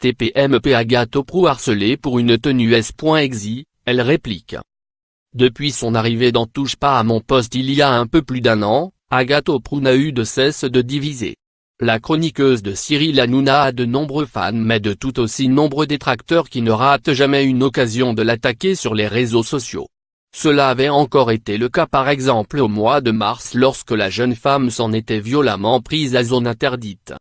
TPMP Agathe Oprou harcelée pour une tenue S.Exi, elle réplique. Depuis son arrivée dans Touche pas à mon poste il y a un peu plus d'1 an, Agathe Oprou n'a eu de cesse de diviser. La chroniqueuse de Cyril Hanouna a de nombreux fans mais de tout aussi nombreux détracteurs qui ne ratent jamais une occasion de l'attaquer sur les réseaux sociaux. Cela avait encore été le cas par exemple au mois de mars lorsque la jeune femme s'en était violemment prise à zone interdite.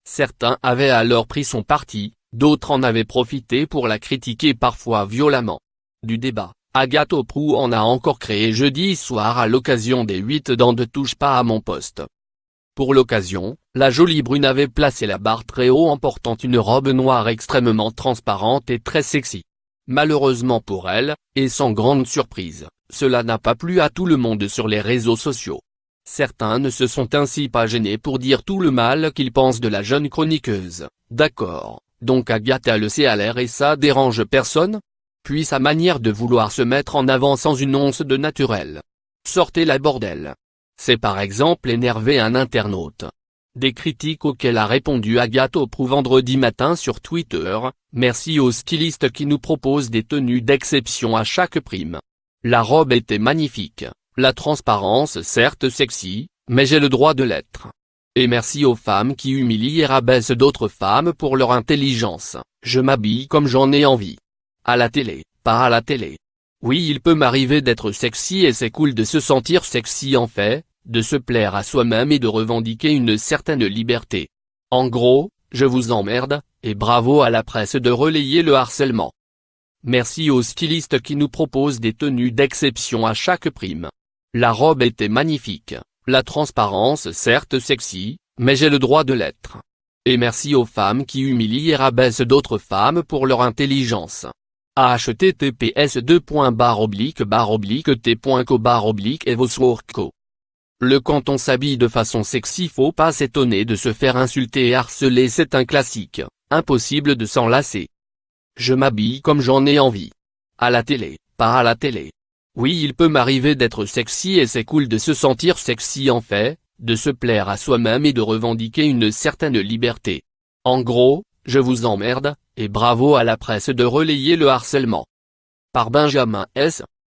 Certains avaient alors pris son parti, d'autres en avaient profité pour la critiquer parfois violemment. Du débat, Agathe Oprou en a encore créé jeudi soir à l'occasion des 8 ans de Touche pas à mon poste. Pour l'occasion, la jolie brune avait placé la barre très haut en portant une robe noire extrêmement transparente et très sexy. Malheureusement pour elle, et sans grande surprise, cela n'a pas plu à tout le monde sur les réseaux sociaux. Certains ne se sont ainsi pas gênés pour dire tout le mal qu'ils pensent de la jeune chroniqueuse. D'accord, donc Agathe a le CLR et ça dérange personne? Puis sa manière de vouloir se mettre en avant sans une once de naturel. Sortez la bordel. C'est par exemple énervé un internaute. Des critiques auxquelles a répondu Agathe Oprou vendredi matin sur Twitter, merci aux stylistes qui nous proposent des tenues d'exception à chaque prime. La robe était magnifique, la transparence certes sexy, mais j'ai le droit de l'être. Et merci aux femmes qui humilient et rabaissent d'autres femmes pour leur intelligence, je m'habille comme j'en ai envie. À la télé, pas à la télé. Oui, il peut m'arriver d'être sexy et c'est cool de se sentir sexy en fait, de se plaire à soi-même et de revendiquer une certaine liberté. En gros, je vous emmerde, et bravo à la presse de relayer le harcèlement. Merci aux stylistes qui nous proposent des tenues d'exception à chaque prime. La robe était magnifique, la transparence certes sexy, mais j'ai le droit de l'être. Et merci aux femmes qui humilient et rabaissent d'autres femmes pour leur intelligence. https://t.co/. Le quand on s'habille de façon sexy faut pas s'étonner de se faire insulter et harceler, c'est un classique, impossible de s'en lasser. Je m'habille comme j'en ai envie. À la télé, pas à la télé. Oui, il peut m'arriver d'être sexy et c'est cool de se sentir sexy en fait, de se plaire à soi-même et de revendiquer une certaine liberté. En gros, je vous emmerde, et bravo à la presse de relayer le harcèlement. Par Benjamin S.